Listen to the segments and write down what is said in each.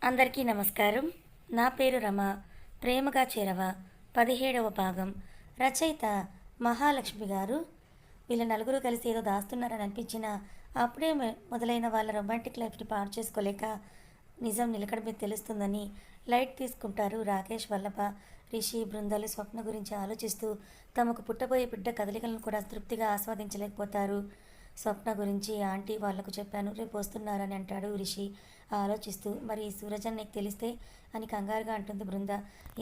అందరికీ నమస్కారం. నా పేరు రమ. ప్రేమగా చేరవ 17వ భాగం. రచయిత మహాలక్ష్మి గారు. వీళ్ళ నలుగురు కలిసి ఏదో దాస్తున్నారని అనిపించిన అప్పుడే మొదలైన వాళ్ళ రొమాంటిక్ లైఫ్ని పాడు చేసుకోలేక నిజం నిలకడ మీద తెలుస్తుందని లైట్ తీసుకుంటారు రాకేష్, వల్లభ, రిషి, బృందాలు స్వప్న గురించి ఆలోచిస్తూ తమకు పుట్టబోయే బిడ్డ కదలికలను కూడా తృప్తిగా ఆస్వాదించలేకపోతారు. స్వప్న గురించి ఆంటీ వాళ్లకు చెప్పాను, రేపు వస్తున్నారని అంటాడు రిషి ఆలోచిస్తూ. మరి సూరజన్ నీకు తెలిస్తే అని కంగారుగా అంటుంది బృంద.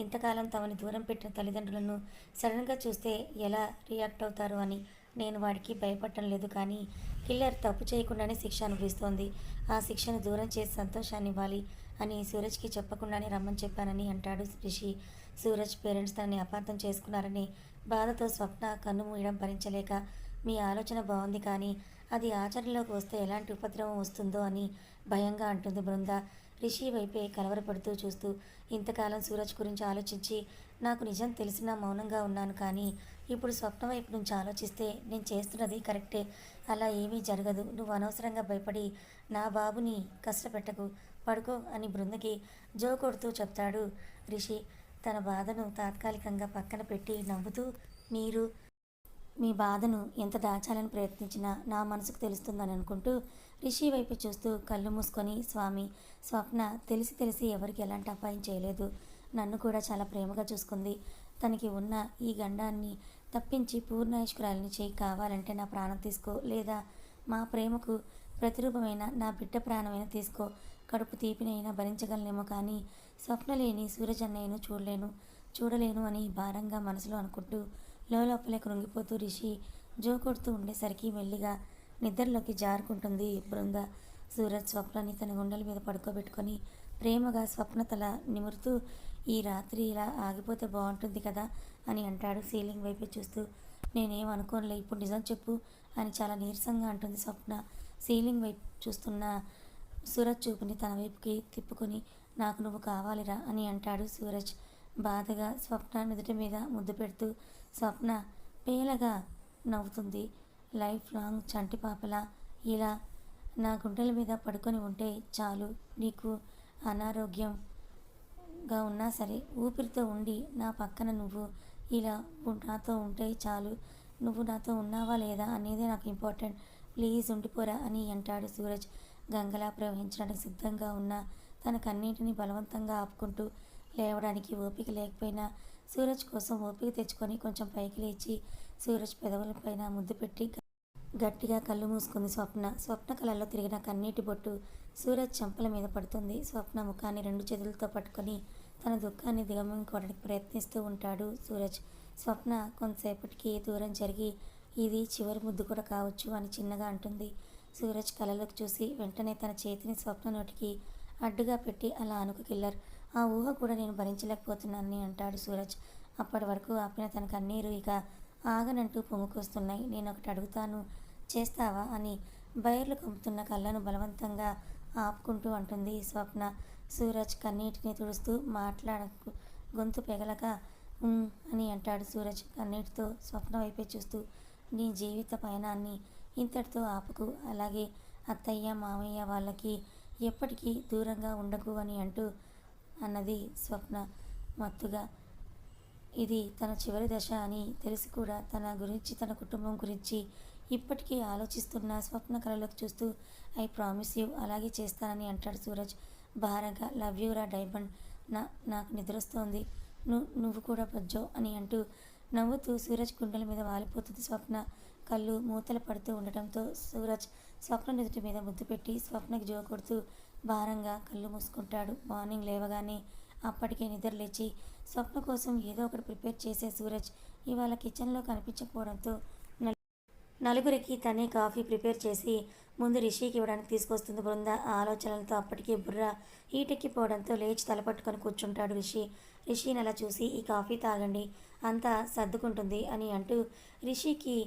ఇంతకాలం తమని దూరం పెట్టిన తల్లిదండ్రులను సడన్గా చూస్తే ఎలా రియాక్ట్ అవుతారు అని. నేను వాడికి భయపడటం లేదు, కానీ కిల్లర్ తప్పు చేయకుండానే శిక్ష అనుభవిస్తోంది. ఆ శిక్షను దూరం చేసి సంతోషాన్ని ఇవ్వాలి అని సూరజ్కి చెప్పకుండానే రమ్మని చెప్పానని అంటాడు రిషి. సూరజ్ పేరెంట్స్ తనని అపార్థం చేసుకున్నారని బాధతో స్వప్న కన్ను మూయడం భరించలేక, మీ ఆలోచన బాగుంది, కానీ అది ఆచరణలోకి వస్తే ఎలాంటి ఉపద్రవం వస్తుందో అని భయంగా అంటుంది బృంద. రిషి వైపే కలవరపడుతూ చూస్తూ, ఇంతకాలం సూరజ్ గురించి ఆలోచించి నాకు నిజం తెలిసినా మౌనంగా ఉన్నాను, కానీ ఇప్పుడు స్వప్న వైపు నుంచి ఆలోచిస్తే నేను చేస్తున్నది కరెక్టే. అలా ఏమీ జరగదు. నువ్వు అనవసరంగా భయపడి నా బాబుని కష్టపెట్టకు, పడుకో అని బృందకి జో కొడుతూ చెప్తాడు రిషి. తన బాధను తాత్కాలికంగా పక్కన పెట్టి నవ్వుతూ, మీరు మీ బాధను ఎంత దాచాలని ప్రయత్నించినా నా మనసుకు తెలుస్తుందని అనుకుంటూ రిషి వైపు చూస్తూ కళ్ళు మూసుకొని, స్వామి, స్వప్న తెలిసి తెలిసి ఎవరికి ఎలాంటి అపాయం చేయలేదు. నన్ను కూడా చాలా ప్రేమగా చూసుకుంది. తనకి ఉన్న ఈ గండాన్ని తప్పించి పూర్ణాయుష్కురాలిని చేయి. కావాలంటే నా ప్రాణం తీసుకో, లేదా మా ప్రేమకు ప్రతిరూపమైన నా బిడ్డ ప్రాణమైనా తీసుకో. కడుపు తీపినైనా భరించగలనేమో, కానీ స్వప్న లేని సూరజన్నయ్యను చూడలేను అని భారంగా మనసులో అనుకుంటూ లోపలే కృంగిపోతూ రిషి జో కొడుతూ ఉండేసరికి మెల్లిగా నిద్రలోకి జారుకుంటుంది బృంద. సూరజ్ స్వప్నని తన గుండెల మీద పడుకోబెట్టుకొని ప్రేమగా స్వప్న తల నిమురుతూ, ఈ రాత్రి ఇలా ఆగిపోతే బాగుంటుంది కదా అని అంటాడు సీలింగ్ వైపే చూస్తూ. నేనేం అనుకోనులే, ఇప్పుడు నిజం చెప్పు అని చాలా నీరసంగా అంటుంది స్వప్న. సీలింగ్ వైపు చూస్తున్న సూరజ్ చూపుని తన వైపుకి తిప్పుకొని, నాకు నువ్వు కావాలిరా అని అంటాడు సూరజ్ బాధగా స్వప్న నుదుటి మీద ముద్దు పెడుతూ. స్వప్న పేలగా నవ్వుతుంది. లైఫ్ లాంగ్ చంటి పాపలా ఇలా నా గుండెల మీద పడుకొని ఉంటే చాలు. నీకు అనారోగ్యంగా ఉన్నా సరే ఊపిరితో ఉండి నా పక్కన నువ్వు ఇలా నాతో ఉంటే చాలు. నువ్వు నాతో ఉన్నావా లేదా అనేదే నాకు ఇంపార్టెంట్. ప్లీజ్ ఉండిపోరా అని అంటాడు సూరజ్ గంగలా ప్రవహించడానికి సిద్ధంగా ఉన్న తన కన్నీటిని బలవంతంగా ఆపుకుంటూ. లేవడానికి ఓపిక లేకపోయినా సూరజ్ కోసం ఓపిక తెచ్చుకొని కొంచెం పైకి లేచి సూరజ్ పెదవులపైన ముద్దు పెట్టి గట్టిగా కళ్ళు మూసుకుంది స్వప్న. స్వప్న కళల్లో తిరిగిన కన్నీటి బొట్టు సూరజ్ చెంపల మీద పడుతుంది. స్వప్న ముఖాన్ని రెండు చేతులతో పట్టుకొని తన దుఃఖాన్ని దిగమింగుకోవడానికి ప్రయత్నిస్తూ ఉంటాడు సూరజ్. స్వప్న కొంతసేపటికి దూరం జరిగి, ఇది చివరి ముద్దు కూడా కావచ్చు అని చిన్నగా అంటుంది. సూరజ్ కళలోకి చూసి వెంటనే తన చేతిని స్వప్న నోటికి అడ్డుగా పెట్టి, అలా అనుకు కిల్లర్, ఆ ఊహ కూడా నేను భరించలేకపోతున్నానని అంటాడు సూరజ్. అప్పటి వరకు ఆపిన తన కన్నీరు ఇక ఆగనంటూ పొంగుకొస్తున్నాయి. నేను ఒకటి అడుగుతాను, చేస్తావా అని బయర్లు కమ్ముతున్న కళ్ళను బలవంతంగా ఆపుకుంటూ అంటుంది స్వప్న. సూరజ్ కన్నీటిని తుడుస్తూ, మాట్లాడకు, గొంతు పెగలక అని అంటాడు సూరజ్ కన్నీటితో స్వప్న వైపే చూస్తూ. నీ జీవిత పయనాన్ని ఇంతటితో ఆపకు, అలాగే అత్తయ్య మామయ్య వాళ్ళకి ఎప్పటికీ దూరంగా ఉండకు అని అన్నది స్వప్న మత్తుగా. ఇది తన చివరి దశ అని తెలిసి కూడా తన గురించి, తన కుటుంబం గురించి ఇప్పటికీ ఆలోచిస్తున్న స్వప్న కళలోకి చూస్తూ, ఐ ప్రామిస్ యూ, అలాగే చేస్తానని అంటాడు సూరజ్ భారంగా. లవ్ యూ రా డైమండ్, నాకు నిద్రొస్తోంది, నువ్వు కూడా బజ్జో అని నవ్వుతూ సూరజ్ గుండెల మీద వాలిపోతుంది స్వప్న. కళ్ళు మూతలు పడుతూ ఉండటంతో సూరజ్ స్వప్న నుదుటి మీద ముద్దు పెట్టి స్వప్నకి జో కొడుతూ భారంగా కళ్ళు మూసుకుంటాడు. మార్నింగ్ లేవగానే అప్పటికే నిద్ర లేచి స్వప్న కోసం ఏదో ఒకటి ప్రిపేర్ చేసే సూరజ్ ఇవాళ కిచెన్లో కనిపించకపోవడంతో నలుగురికి తనే కాఫీ ప్రిపేర్ చేసి ముందు రిషికి ఇవ్వడానికి తీసుకొస్తుంది బృంద. ఆలోచనలతో అప్పటికే బుర్ర హీటెక్కిపోవడంతో లేచి తలపట్టుకొని కూర్చుంటాడు రిషి. రిషిని అలా చూసి, ఈ కాఫీ తాగండి, అంతా సర్దుకుంటుంది అని రిషికి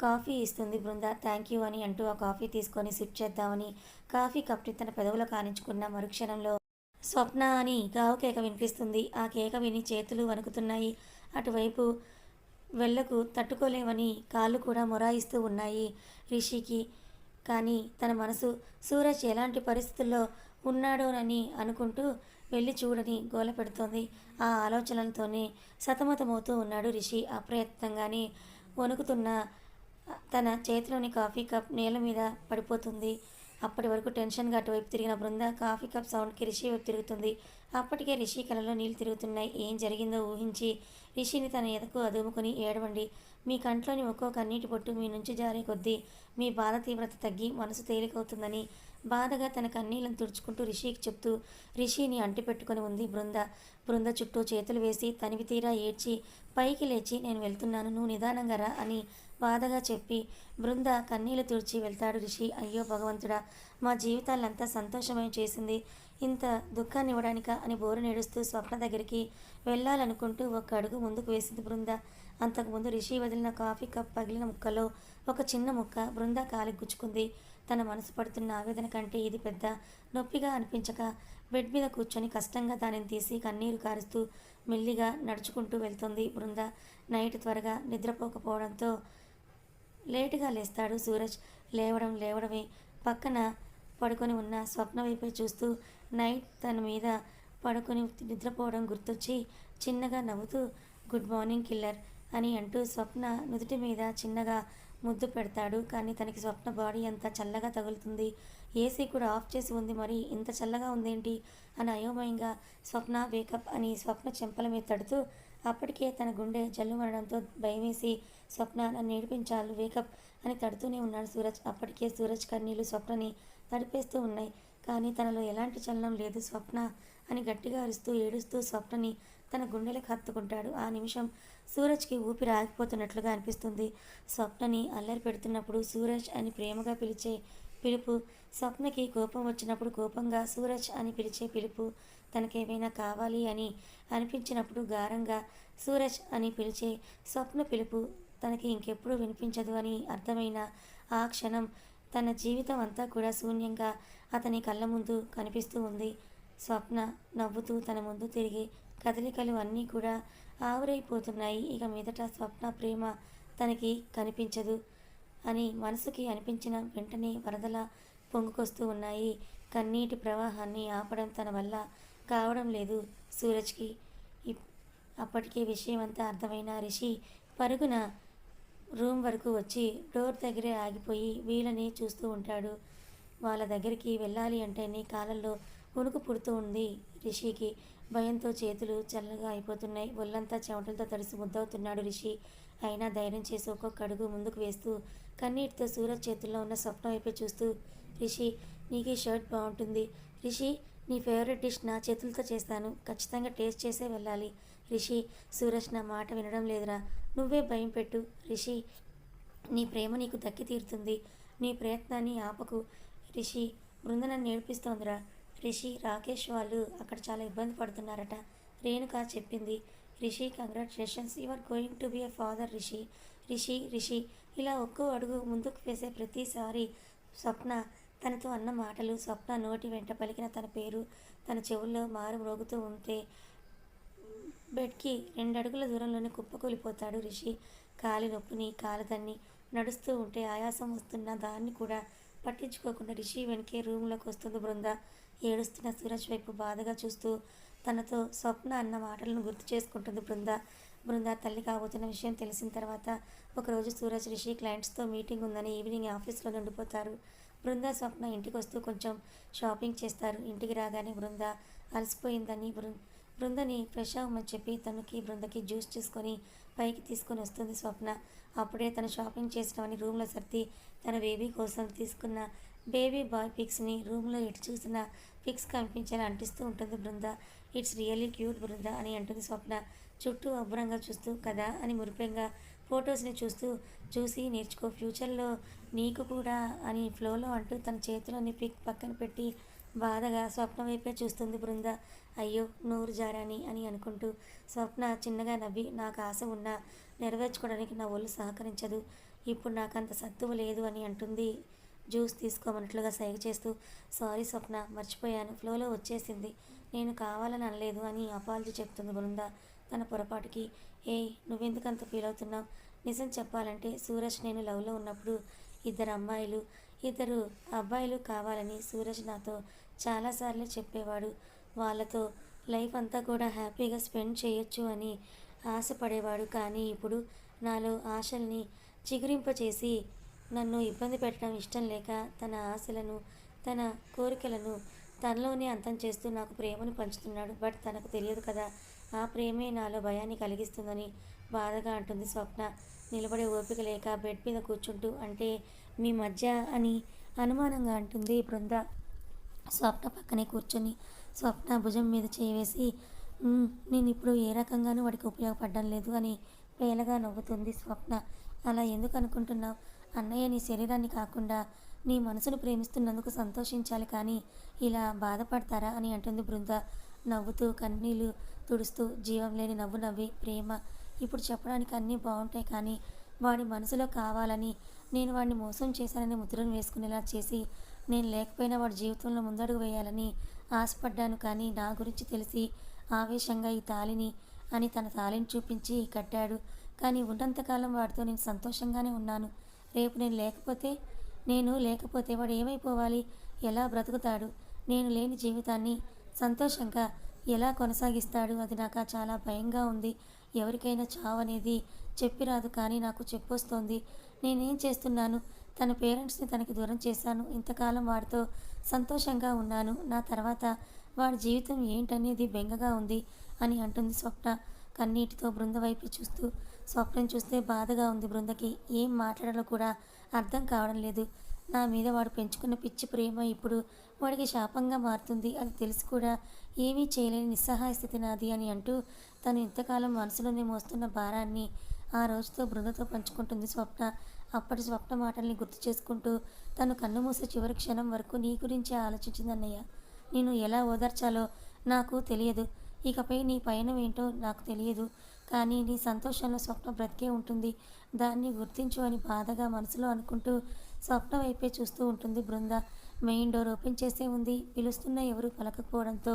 కాఫీ ఇస్తుంది బృంద. థ్యాంక్ యూ అని ఆ కాఫీ తీసుకొని సిప్ చేద్దామని కాఫీ కప్ని తన పెదవులో కానించుకున్న మరుక్షణంలో స్వప్న అని గావు కేక వినిపిస్తుంది. ఆ కేక విని చేతులు వణుకుతున్నాయి. అటువైపు వెళ్ళకు తట్టుకోలేవని కాళ్ళు కూడా మొరాయిస్తూ ఉన్నాయి రిషికి. కానీ తన మనసు సూరజ్ ఎలాంటి పరిస్థితుల్లో ఉన్నాడోనని అనుకుంటూ వెళ్ళి చూడని గోల పెడుతోంది. ఆ ఆలోచనలతోనే సతమతమవుతూ ఉన్నాడు రిషి. అప్రయత్నంగానే వణుకుతున్న తన చేతిలోని కాఫీ కప్ నేల మీద పడిపోతుంది. అప్పటి వరకు టెన్షన్గా అటువైపు తిరిగిన బృంద కాఫీ కప్ సౌండ్కి రిషి వైపు తిరుగుతుంది. అప్పటికే రిషి కలలో నీళ్లు తిరుగుతున్నాయి. ఏం జరిగిందో ఊహించి రిషిని తన ఎదకు అదుముకుని ఏడవండి. మీ కంట్లోని ఒక్కో కన్నీటి పొట్టు మీ నుంచి జారే కొద్దీ మీ బాధ తీవ్రత తగ్గి మనసు తేలికవుతుందని బాధగా తన కన్నీళ్లను తుడుచుకుంటూ రిషికి చెప్తూ రిషిని అంటిపెట్టుకుని ఉంది బృంద. బృంద చుట్టూ చేతులు వేసి తనివి తీరా ఏడ్చి పైకి లేచి నేను వెళ్తున్నాను, నువ్వు నిదానంగా రా అని బాధగా చెప్పి బృంద కన్నీళ్లు తుడిచి వెళ్తాడు రిషి. అయ్యో భగవంతుడా, మా జీవితాలంతా సంతోషమయం చేసింది, ఇంత దుఃఖాన్ని ఇవ్వడానిక అని బోరు నేడుస్తూ స్వప్న దగ్గరికి వెళ్ళాలనుకుంటూ ఒక అడుగు ముందుకు వేసింది బృంద. అంతకుముందు రిషి వదిలిన కాఫీ కప్ పగిలిన ముక్కలో ఒక చిన్న ముక్క బృంద కాలికి గుచ్చుకుంది. తన మనసు పడుతున్న ఆవేదన కంటే ఇది పెద్ద నొప్పిగా అనిపించక బెడ్ మీద కూర్చొని కష్టంగా దానిని తీసి కన్నీరు కారుస్తూ మెల్లిగా నడుచుకుంటూ వెళ్తుంది బృంద. నైట్ త్వరగా నిద్రపోకపోవడంతో లేటుగా లేస్తాడు సూరజ్. లేవడమే పక్కన పడుకొని ఉన్న స్వప్న వైపే చూస్తూ నైట్ తన మీద పడుకొని నిద్రపోవడం గుర్తొచ్చి చిన్నగా నవ్వుతూ గుడ్ మార్నింగ్ కిల్లర్ అని అంటూ స్వప్న నుదుటి మీద చిన్నగా ముద్దు పెడతాడు. కానీ తనకి స్వప్న బాడీ అంతా చల్లగా తగులుతుంది. ఏసీ కూడా ఆఫ్ చేసి ఉంది, మరి ఇంత చల్లగా ఉందేంటి అని అయోమయంగా స్వప్న వేకప్ అని స్వప్న చెంపల మీద తడుతూ అప్పటికే తన గుండె జల్లుమనడంతో భయమేసి స్వప్న నన్ను ఏడిపించాలి వేకప్ అని తడుతూనే ఉన్నాడు సూరజ్. అప్పటికే సూరజ్ కన్నీళ్లు స్వప్నని తడిపేస్తూ ఉన్నాయి. కానీ తనలో ఎలాంటి చలనం లేదు. స్వప్న అని గట్టిగా అరుస్తూ ఏడుస్తూ స్వప్నని తన గుండెలకు హత్తుకుంటాడు. ఆ నిమిషం సూరజ్కి ఊపిరి ఆగిపోతున్నట్లుగా అనిపిస్తుంది. స్వప్నని అల్లరి పెడుతున్నప్పుడు సూరజ్ అని ప్రేమగా పిలిచే పిలుపు, స్వప్నకి కోపం వచ్చినప్పుడు కోపంగా సూరజ్ అని పిలిచే పిలుపు, తనకేమైనా కావాలి అని అనిపించినప్పుడు గారంగా సూరజ్ అని పిలిచే స్వప్న పిలుపు తనకి ఇంకెప్పుడు వినిపించదు అని అర్థమైన ఆ క్షణం తన జీవితం అంతా కూడా శూన్యంగా అతని కళ్ళ ముందు కనిపిస్తూ ఉంది. స్వప్న నవ్వుతూ తన ముందు తిరిగి కదలికలు అన్నీ కూడా ఆవిరైపోతున్నాయి. ఇక మీదట స్వప్న ప్రేమ తనకి కనిపించదు అని మనసుకి అనిపించిన వెంటనే వరదల పొంగుకొస్తూ ఉన్నాయి. కన్నీటి ప్రవాహాన్ని ఆపడం తన వల్ల కావడం లేదు సూరజ్కి. అప్పటికే విషయం అంతా అర్థమైన రిషి పరుగున రూమ్ వరకు వచ్చి డోర్ దగ్గరే ఆగిపోయి వీళ్ళని చూస్తూ ఉంటాడు. వాళ్ళ దగ్గరికి వెళ్ళాలి అంటేనే కాలంలో వణుకు పుడుతూ ఉంది రిషికి. భయంతో చేతులు చల్లగా అయిపోతున్నాయి. ఒళ్ళంతా చెమటలతో తడిసి ముద్దవుతున్నాడు రిషి. అయినా ధైర్యం చేసి ఒక్కొక్క అడుగు ముందుకు వేస్తూ కన్నీటితో సూరజ్ చేతుల్లో ఉన్న స్వప్న వైపే చూస్తూ రిషి, నీకు ఈ షర్ట్ బాగుంటుంది. రిషి, నీ ఫేవరెట్ డిష్ నా చేతులతో చేస్తాను, ఖచ్చితంగా టేస్ట్ చేసే వెళ్ళాలి. రిషి, సూరజ్ నా మాట వినడం లేదురా, నువ్వే భయం పెట్టు. రిషి, నీ ప్రేమ నీకు దక్కి తీరుతుంది, నీ ప్రయత్నాన్ని ఆపకు. రిషి, బృంద నన్ను ఏడిపిస్తోందిరా. రిషి, రాకేష్ వాళ్ళు అక్కడ చాలా ఇబ్బంది పడుతున్నారట, రేణుక చెప్పింది. Rishi, congratulations, you are going to be a father. Rishi Rishi Rishi ఇలా ఒక్కో అడుగు ముందుకు వేసే ప్రతిసారి స్వప్న తనతో అన్న మాటలు, స్వప్న నోటి వెంట పలికిన తన పేరు తన చెవుల్లో మారు మ్రోగుతూ ఉంటే బెడ్కి 2 అడుగుల దూరంలోనే కుప్పకూలిపోతాడు రిషి. కాలి నొప్పిని కాలదన్ని నడుస్తూ ఉంటే ఆయాసం వస్తున్న దాన్ని కూడా పట్టించుకోకుండా రిషి వెనకే రూమ్లోకి వస్తుంది బృంద. ఏడుస్తున్న సూరజ్ వైపు బాధగా చూస్తూ తనతో స్వప్న అన్న మాటలను గుర్తు చేసుకుంటుంది బృంద తల్లి కాబోతున్న విషయం తెలిసిన తర్వాత ఒకరోజు సూరజ్ రిషి క్లయింట్స్తో మీటింగ్ ఉందని ఈవినింగ్ ఆఫీస్లో ఉండిపోతారు. బృంద స్వప్న ఇంటికి వస్తూ కొంచెం షాపింగ్ చేస్తారు. ఇంటికి రాగానే బృంద అలసిపోయిందని బృందని ఫ్రెష్ అవ్వమని చెప్పి బృందకి జ్యూస్ చేసుకొని పైకి తీసుకొని వస్తుంది స్వప్న. అప్పుడే తను షాపింగ్ చేసినవని రూమ్లో సర్ది తన బేబీ కోసం తీసుకున్న బేబీ బాయ్ పిక్స్ని రూమ్లో ఎటు చూసిన పిక్స్ కనిపించేలా అంటిస్తూ ఉంటుంది బృంద. ఇట్స్ రియల్లీ క్యూట్ బృంద అని అంటుంది స్వప్న చుట్టూ అబ్బురంగా చూస్తూ. కదా అని మురిపెంగా ఫొటోస్ని చూసి నేర్చుకో, ఫ్యూచర్లో నీకు కూడా అని ఫ్లోలో అంటూ తన చేతిలోని పిక్ పక్కన పెట్టి బాధగా స్వప్న వైపే చూస్తుంది బృంద. అయ్యో నోరు జారాని అని అనుకుంటూ స్వప్న చిన్నగా నవ్వి, నాకు ఆశ ఉన్నా నెరవేర్చుకోవడానికి నా ఒళ్ళు సహకరించదు, ఇప్పుడు నాకంత సత్తువ లేదు అని అంటుంది జ్యూస్ తీసుకోమన్నట్లుగా సైగ చేస్తూ. సారీ స్వప్న, మర్చిపోయాను, ఫ్లోలో వచ్చేసింది, నేను కావాలని అనలేదు అని అపాలజీ చెప్తుంది బృంద తన పొరపాటుకి. ఏయ్, నువ్వెందుకంత ఫీల్ అవుతున్నావు? నిజం చెప్పాలంటే సూరజ్ నేను లవ్లో ఉన్నప్పుడు 2 అబ్బాయిలు కావాలని సూరజ్ నాతో చాలాసార్లు చెప్పేవాడు. వాళ్ళతో లైఫ్ అంతా కూడా హ్యాపీగా స్పెండ్ చేయొచ్చు అని ఆశపడేవాడు. కానీ ఇప్పుడు నాలో ఆశల్ని చిగురింపచేసి నన్ను ఇబ్బంది పెట్టడం ఇష్టం లేక తన ఆశలను, తన కోరికలను తనలోనే అంతం చేస్తూ నాకు ప్రేమను పంచుతున్నాడు. బట్ తనకు తెలియదు కదా, ఆ ప్రేమే నాలో భయాన్ని కలిగిస్తుందని బాధగా అంటుంది స్వప్న. నిలబడే ఓపిక లేక బెడ్ మీద కూర్చుంటూ, అంటే మీ మధ్య అని అనుమానంగా అంటుంది బృంద. స్వప్న పక్కనే కూర్చొని స్వప్న భుజం మీద చేయి వేసి, నేను ఇప్పుడు ఏ రకంగానూ వాడికి ఉపయోగపడడం లేదు అని పేలగా నవ్వుతుంది స్వప్న. అలా ఎందుకు అనుకుంటున్నావు? అన్నయ్య నీ శరీరాన్ని కాకుండా నీ మనసును ప్రేమిస్తున్నందుకు సంతోషించాలి, కానీ ఇలా బాధపడతారా అని అంటుంది బృంద నవ్వుతూ, కన్నీళ్ళు తుడుస్తూ. జీవం లేని నవ్వు నవ్వి, ప్రేమ ఇప్పుడు చెప్పడానికి అన్నీ బాగుంటాయి, కానీ వాడి మనసులో కావాలని నేను వాడిని మోసం చేశానని ముద్రను వేసుకునేలా చేసి, నేను లేకపోయినా వాడి జీవితంలో ముందడుగు వేయాలని ఆశపడ్డాను. కానీ నా గురించి తెలిసి ఆవేశంగా ఈ తాళిని అని తన తాళిని చూపించి కట్టాడు. కానీ ఉన్నంతకాలం వాడితో నేను సంతోషంగానే ఉన్నాను. రేపు నేను లేకపోతే వాడు ఏమైపోవాలి? ఎలా బ్రతుకుతాడు? నేను లేని జీవితాన్ని సంతోషంగా ఎలా కొనసాగిస్తాడు? అది నాకు చాలా భయంగా ఉంది. ఎవరికైనా చావు అనేది చెప్పిరాదు, కానీ నాకు చెప్పొస్తోంది. నేనేం చేస్తున్నాను? తన పేరెంట్స్ని తనకి దూరం చేశాను. ఇంతకాలం వాడితో సంతోషంగా ఉన్నాను. నా తర్వాత వాడి జీవితం ఏంటనేది బెంగగా ఉంది అని అంటుంది స్వప్న కన్నీటితో బృంద వైపు చూస్తూ. స్వప్నం చూస్తే బాధగా ఉంది బృందకి. ఏం మాట్లాడాలో కూడా అర్థం కావడం లేదు. నా మీద వాడు పెంచుకున్న పిచ్చి ప్రేమ ఇప్పుడు వాడికి శాపంగా మారుతుంది. అది తెలిసి కూడా ఏమీ చేయలేని నిస్సహాయ స్థితి నాది అని అంటూ తను ఇంతకాలం మనసులోనే మోస్తున్న భారాన్ని ఆ రోజుతో బృందతో పంచుకుంటుంది స్వప్న. అప్పటి స్వప్న మాటల్ని గుర్తు చేసుకుంటూ తను కన్ను మూసే చివరి క్షణం వరకు నీ గురించే ఆలోచించిందన్నయ్య. నేను ఎలా ఓదార్చాలో నాకు తెలియదు. ఇకపై నీ పయనం ఏంటో నాకు తెలియదు. కానీ నీ సంతోషంలో స్వప్న బ్రతికే ఉంటుంది. దాన్ని గుర్తించు అని బాధగా మనసులో అనుకుంటూ స్వప్న వైపే చూస్తూ ఉంటుంది బృంద. మెయిన్ డోర్ ఓపెన్ చేసే ఉంది. పిలుస్తున్న ఎవరు పలకపోవడంతో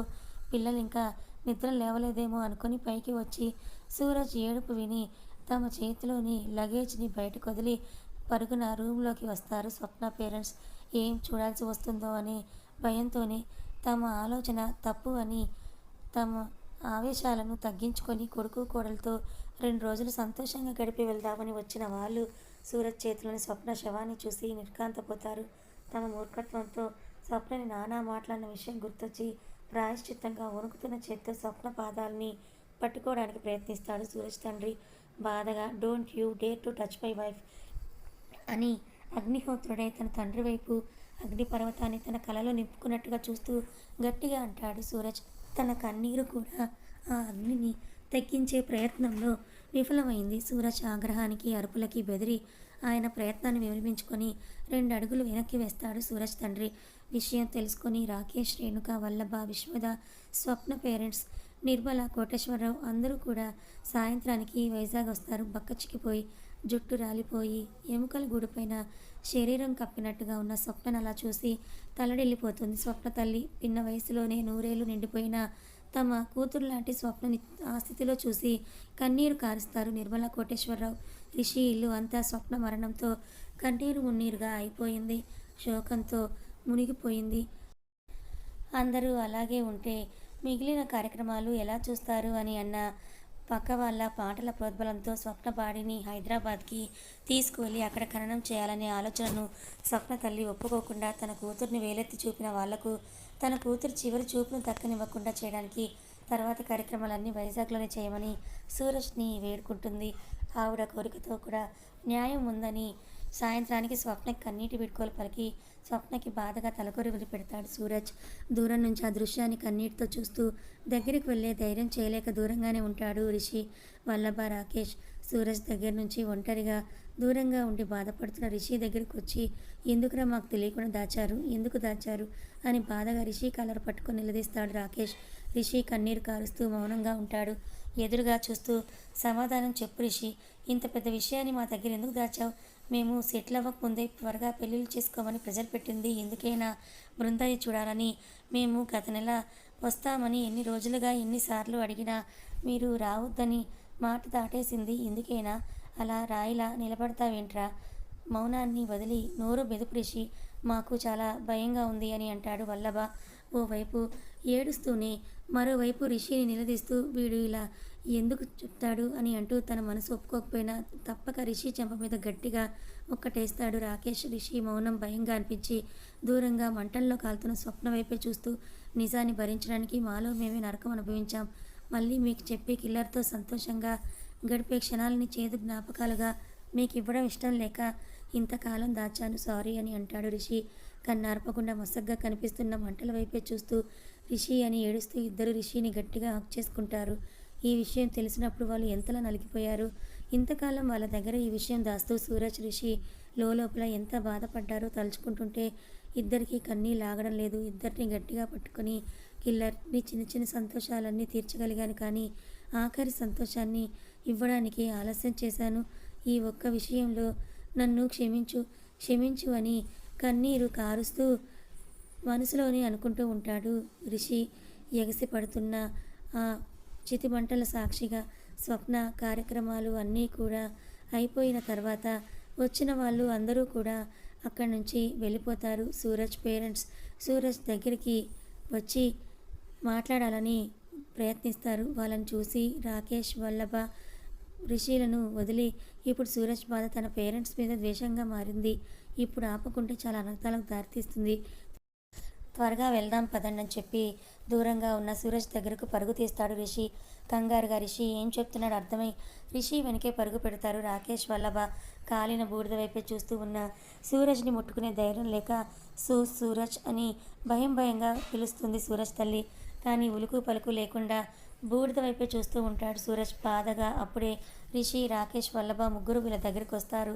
పిల్లలు ఇంకా నిద్ర లేవలేదేమో అనుకుని పైకి వచ్చి సూరజ్ ఏడుపు విని తమ చేతిలోని లగేజ్ని బయటకు వదిలి పరుగున రూమ్లోకి వస్తారు స్వప్న పేరెంట్స్. ఏం చూడాల్సి వస్తుందో అనే భయంతోనే తమ ఆలోచన తప్పు అని తమ ఆవేశాలను తగ్గించుకొని కొడుకు కోడలతో 2 రోజులు సంతోషంగా గడిపి వెళ్దామని వచ్చిన వాళ్ళు సూరజ్ చేతిలోని స్వప్న శవాన్ని చూసి నిర్ఘాంతపోతారు. తమ మూర్ఖత్వంతో స్వప్నని నానా మాట్లాడిన విషయం గుర్తొచ్చి ప్రాయశ్చిత్తంగా వణుకుతున్న చేత్తో స్వప్న పాదాలని పట్టుకోవడానికి ప్రయత్నిస్తాడు సూరజ్ తండ్రి బాధగా. Don't you dare to touch my wife అని అగ్నిహోత్రుడై తన తండ్రి వైపు అగ్నిపర్వతాన్ని తన కలలో నింపుకున్నట్టుగా చూస్తూ గట్టిగా అంటాడు సూరజ్. తన కన్నీరు కూడా ఆ అగ్నిని తగ్గించే ప్రయత్నంలో విఫలమైంది. సూరజ్ ఆగ్రహానికి అరుపులకి బెదిరి ఆయన ప్రయత్నాన్ని విరమించుకొని 2 అడుగులు వెనక్కి వేస్తాడు సూరజ్ తండ్రి. విషయం తెలుసుకొని రాకేష్, రేణుక, వల్లభ, విశ్వద, స్వప్న పేరెంట్స్, నిర్మల, కోటేశ్వరరావు అందరూ కూడా సాయంత్రానికి వైజాగ్ వస్తారు. బక్కచిక్కిపోయి జుట్టు రాలిపోయి ఎముకల గూడుపైన శరీరం కప్పినట్టుగా ఉన్న స్వప్నను అలా చూసి తలడిల్లిపోతుంది స్వప్న తల్లి. పిన్న వయసులోనే 100 నిండిపోయిన తమ కూతురు లాంటి స్వప్నని ఆ స్థితిలో చూసి కన్నీరు కారుస్తారు నిర్మల, కోటేశ్వరరావు. రిషి ఇల్లు అంతా స్వప్న మరణంతో కన్నీరు మున్నీరుగా అయిపోయింది. శోకంతో మునిగిపోయింది. అందరూ అలాగే ఉంటే మిగిలిన కార్యక్రమాలు ఎలా చూస్తారు అని అన్న పక్క వాళ్ళ పాటల ప్రోద్బలంతో స్వప్న బాడీని హైదరాబాద్కి తీసుకువెళ్ళి అక్కడ ఖననం చేయాలనే ఆలోచనను స్వప్న తల్లి ఒప్పుకోకుండా తన కూతుర్ని వేలెత్తి చూపిన వాళ్లకు తన కూతురు చివరి చూపును దక్కనివ్వకుండా చేయడానికి తర్వాత కార్యక్రమాలన్నీ వైజాగ్లోనే చేయమని సూరజ్ని వేడుకుంటుంది. ఆవిడ కోరికతో కూడా న్యాయం ఉందని సాయంత్రానికి స్వప్నకి కన్నీటి వీడ్కోలు పలికి స్వప్నకి బాధగా తలకొరి వదిలిపెడతాడు సూరజ్. దూరం నుంచి ఆ దృశ్యాన్ని కన్నీటితో చూస్తూ దగ్గరికి వెళ్ళే ధైర్యం చేయలేక దూరంగానే ఉంటాడు రిషి, వల్లభ, రాకేష్. సూరజ్ దగ్గర నుంచి ఒంటరిగా దూరంగా ఉండి బాధపడుతున్న రిషి దగ్గరికి వచ్చి, ఎందుకురా మాకు తెలియకుండా దాచారు, ఎందుకు దాచారు అని బాధగా రిషి కలర్ పట్టుకొని నిలదీస్తాడు రాకేష్. రిషి కన్నీరు కారుస్తూ మౌనంగా ఉంటాడు. ఎదురుగా చూస్తూ, సమాధానం చెప్పు రిషి, ఇంత పెద్ద విషయాన్ని మా దగ్గర ఎందుకు దాచావు? మేము సెటిల్ అవ్వకముందే త్వరగా పెళ్ళిళ్ళు చేసుకోమని ప్రెజర్ పెట్టింది ఎందుకైనా బృందాన్ని చూడాలని. మేము గత నెల వస్తామని ఎన్ని రోజులుగా ఎన్నిసార్లు అడిగినా మీరు రావద్దని మాట దాటేసింది ఎందుకైనా. అలా రాయిలా నిలబడతావేంట్రా? మౌనాన్ని వదిలి నోరు బెదుపు రిషి, మాకు చాలా భయంగా ఉంది అని అంటాడు వల్లభ. ఓవైపు ఏడుస్తూనే మరోవైపు రిషిని నిలదీస్తూ వీడు ఇలా ఎందుకు చెప్తాడు అని అంటూ తన మనసు ఒప్పుకోకపోయినా తప్పక రిషి చెంప మీద గట్టిగా ఒక్కటేస్తాడు రాకేష్. రిషి మౌనం భయంగా అనిపించి దూరంగా మంటల్లో కాలుతున్న స్వప్న వైపే చూస్తూ నిజాన్ని భరించడానికి మాలో మేమే నరకం అనుభవించాం. మళ్ళీ మీకు చెప్పి కిల్లర్తో సంతోషంగా గడిపే క్షణాలని చేదు జ్ఞాపకాలుగా మీకు ఇవ్వడం ఇష్టం లేక ఇంతకాలం దాచాను, సారీ అని అంటాడు రిషి. కన్నార్పకుండా మొసగ్గా కనిపిస్తున్న మంటల వైపే చూస్తూ రిషి అని ఏడుస్తూ ఇద్దరు రిషిని గట్టిగా హక్ చేసుకుంటారు. ఈ విషయం తెలిసినప్పుడు వాళ్ళు ఎంతలా నలిగిపోయారు. ఇంతకాలం వాళ్ళ దగ్గర ఈ విషయం దాస్తూ సూరజ్ రిషి లోపల ఎంత బాధపడ్డారో తలుచుకుంటుంటే ఇద్దరికీ కన్నీళ్ళు ఆగడం లేదు. ఇద్దరిని గట్టిగా పట్టుకొని కిల్లర్, నీ చిన్న చిన్న సంతోషాలన్నీ తీర్చగలిగాను, కానీ ఆఖరి సంతోషాన్ని ఇవ్వడానికి ఆలస్యం చేశాను. ఈ ఒక్క విషయంలో నన్ను క్షమించు క్షమించు అని కన్నీరు కారుస్తూ మనసులోనే అనుకుంటూ ఉంటాడు రిషి. ఎగసి పడుతున్న ఆ చితిమంటల సాక్షిగా స్వప్న కార్యక్రమాలు అన్నీ కూడా అయిపోయిన తర్వాత వచ్చిన వాళ్ళు అందరూ కూడా అక్కడి నుంచి వెళ్ళిపోతారు. సూరజ్ పేరెంట్స్ సూరజ్ దగ్గరికి వచ్చి మాట్లాడాలని ప్రయత్నిస్తారు. వాళ్ళని చూసి రాకేష్, వల్లభ, రిషిలను వదిలి ఇప్పుడు సూరజ్ బాధ తన పేరెంట్స్ మీద ద్వేషంగా మారింది. ఇప్పుడు ఆపకుంటే చాలా అనర్థాలకు దారితీస్తుంది. త్వరగా వెళ్దాం పదండి అని చెప్పి దూరంగా ఉన్న సూరజ్ దగ్గరకు పరుగు తీస్తాడు రిషి. కంగారుగా రిషి ఏం చెప్తున్నాడు అర్థమై రిషి వెనకే పరుగు పెడతారు రాకేష్, వల్లభ. కాలిన బూడిద వైపే చూస్తూ ఉన్న సూరజ్ని ముట్టుకునే ధైర్యం లేక సూరజ్ అని భయంగా పిలుస్తుంది సూరజ్ తల్లి. కానీ ఉలుకు పలుకు లేకుండా బూడిద వైపే చూస్తూ ఉంటాడు సూరజ్ బాధగా. అప్పుడే రిషి, రాకేష్, వల్లభ ముగ్గురు వీళ్ళ దగ్గరికి వస్తారు.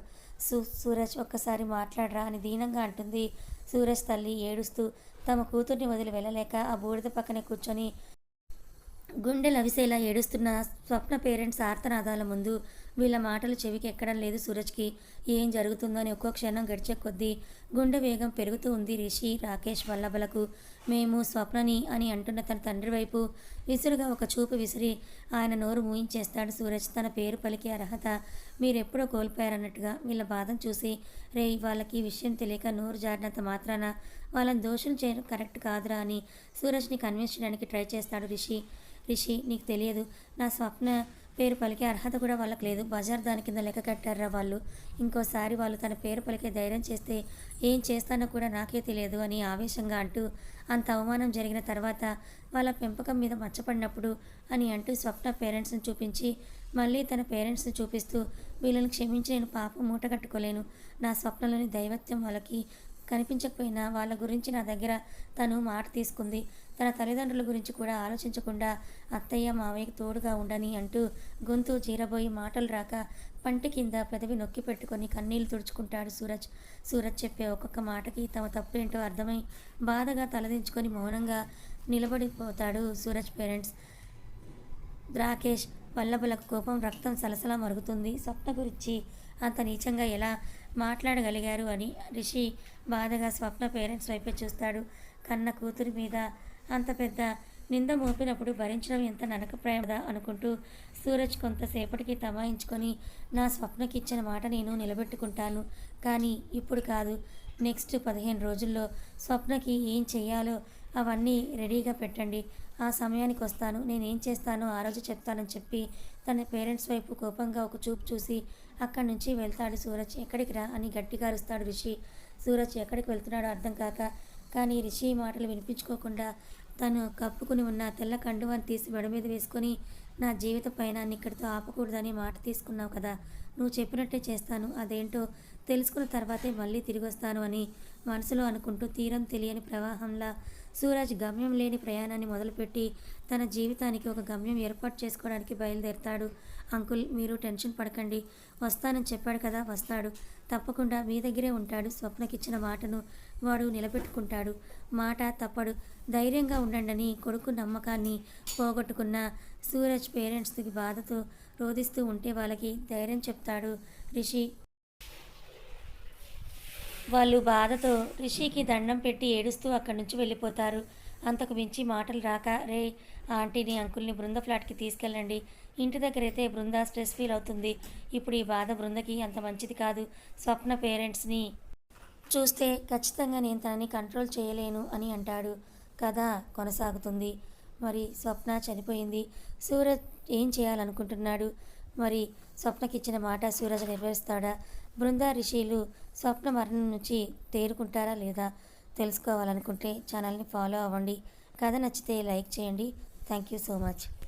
సూరజ్ ఒక్కసారి మాట్లాడరా అని దీనంగా అంటుంది సూరజ్ తల్లి ఏడుస్తూ. తమ కూతుర్ని వదిలి వెళ్ళలేక ఆ బూడిద పక్కనే కూర్చొని గుండె లవిసేలా ఏడుస్తున్న స్వప్న పేరెంట్స్ ఆర్తనాదాల ముందు వీళ్ళ మాటలు చెవికి ఎక్కడం లేదు సూరజ్కి. ఏం జరుగుతుందో అని ఒక్కో క్షణం గడిచే కొద్దీ గుండె వేగం పెరుగుతూ ఉంది రిషి, రాకేష్, వల్లభలకు. మేము స్వప్నని అని అంటున్న తన తండ్రి వైపు విసురుగా ఒక చూపు విసిరి ఆయన నోరు మూయించేస్తాడు సూరజ్. తన పేరు పలికే అర్హత మీరెప్పుడో కోల్పోయారన్నట్టుగా వీళ్ళ బాధను చూసి వాళ్ళకి విషయం తెలియక నోరు జారినంత మాత్రాన వాళ్ళని దోషులు చేయడం కరెక్ట్ కాదురా అని సూరజ్ని కన్విన్స్ చేయడానికి ట్రై చేస్తాడు రిషి నీకు తెలియదు, నా స్వప్న పేరు పలికే అర్హత కూడా వాళ్ళకి లేదు. బజార్ దాని కింద లెక్క కట్టారా వాళ్ళు. ఇంకోసారి వాళ్ళు తన పేరు పలికే ధైర్యం చేస్తే ఏం చేస్తానో కూడా నాకే తెలియదు అని ఆవేశంగా అంటూ అంత అవమానం జరిగిన తర్వాత వాళ్ళ పెంపకం మీద మచ్చపడినప్పుడు అని అంటూ స్వప్న పేరెంట్స్ని చూపించి మళ్ళీ తన పేరెంట్స్ని చూపిస్తూ వీళ్ళని క్షమించి నేను పాపం మూట కట్టుకోలేను. నా స్వప్నంలోని దైవత్వం వాళ్ళకి కనిపించకపోయినా వాళ్ళ గురించి నా దగ్గర తను మాట తీసుకుంది. తన తల్లిదండ్రుల గురించి కూడా ఆలోచించకుండా అత్తయ్య మావయ్యకి తోడుగా ఉండని అంటూ గొంతు చీరబోయి మాటలు రాక పంటి కింద పెదవి నొక్కి పెట్టుకొని కన్నీళ్లు తుడుచుకుంటాడు సూరజ్ చెప్పే ఒక్కొక్క మాటకి తమ తప్పు ఏంటో అర్థమై బాధగా తలదించుకొని మౌనంగా నిలబడిపోతాడు సూరజ్ పేరెంట్స్. రాకేష్, వల్లభలకు కోపం రక్తం సలసలా మరుగుతుంది. స్వప్న గురించి అంత నీచంగా ఎలా మాట్లాడగలిగారు అని రిషి బాధగా స్వప్న పేరెంట్స్ వైపే చూస్తాడు. కన్న కూతురి మీద అంత పెద్ద నింద మోపినప్పుడు భరించడం ఎంత నరకప్రాయమదా అనుకుంటూ సూరజ్ కొంతసేపటికి తమాయించుకొని నా స్వప్నకి ఇచ్చిన మాట నేను నిలబెట్టుకుంటాను, కానీ ఇప్పుడు కాదు, నెక్స్ట్ 15 రోజుల్లో స్వప్నకి ఏం చెయ్యాలో అవన్నీ రెడీగా పెట్టండి, ఆ సమయానికి వస్తాను, నేనేం చేస్తానో ఆ రోజు చెప్తానని చెప్పి తన పేరెంట్స్ వైపు కోపంగా ఒక చూపు చూసి అక్కడి నుంచి వెళ్తాడు సూరజ్. ఎక్కడికి రా అని గట్టిగా అరుస్తాడు రిషి. సూరజ్ ఎక్కడికి వెళ్తున్నాడో అర్థం కాక, కానీ రిషి మాటలు వినిపించుకోకుండా తను కప్పుకుని ఉన్న తెల్ల కండువాన్ని తీసి మెడ మీద వేసుకొని నా జీవిత పయనాన్ని ఇక్కడితో ఆపకూడదని మాట తీసుకున్నావు కదా, నువ్వు చెప్పినట్టే చేస్తాను, అదేంటో తెలుసుకున్న తర్వాతే మళ్ళీ తిరిగి వస్తాను అని మనసులో అనుకుంటూ తీరం తెలియని ప్రవాహంలా సూరజ్ గమ్యం లేని ప్రయాణాన్ని మొదలుపెట్టి తన జీవితానికి ఒక గమ్యం ఏర్పాటు చేసుకోవడానికి బయలుదేరతాడు. అంకుల్, మీరు టెన్షన్ పడకండి, వస్తానని చెప్పాడు కదా, వస్తాడు, తప్పకుండా మీ దగ్గరే ఉంటాడు. స్వప్నకిచ్చిన మాటను వాడు నిలబెట్టుకుంటాడు, మాట తప్పడు, ధైర్యంగా ఉండండి కొడుకు నమ్మకాన్ని పోగొట్టుకున్న సూరజ్ పేరెంట్స్కి బాధతో రోధిస్తూ ఉంటే వాళ్ళకి ధైర్యం చెప్తాడు రిషి. వాళ్ళు బాధతో రిషికి దండం పెట్టి ఏడుస్తూ అక్కడి నుంచి వెళ్ళిపోతారు. అంతకు మించి మాటలు రాక, రే ఆంటీని అంకుల్ని బృంద ఫ్లాట్కి తీసుకెళ్ళండి, ఇంటి దగ్గరైతే బృంద స్ట్రెస్ ఫీల్ అవుతుంది, ఇప్పుడు ఈ బాధ బృందకి అంత మంచిది కాదు, స్వప్న పేరెంట్స్ని చూస్తే ఖచ్చితంగా నేను తనని కంట్రోల్ చేయలేను అని అంటాడు. కథ కొనసాగుతుంది. మరి స్వప్న చనిపోయింది. సూరజ్ ఏం చేయాలనుకుంటున్నాడు? మరి స్వప్నకిచ్చిన మాట సూరజ్ నెరవేరుస్తాడా? బృందా రిషిలు స్వప్న మరణం నుంచి తేరుకుంటారా లేదా? తెలుసుకోవాలనుకుంటే ఛానల్ని ఫాలో అవ్వండి. కథ నచ్చితే లైక్ చేయండి. Thank you so much.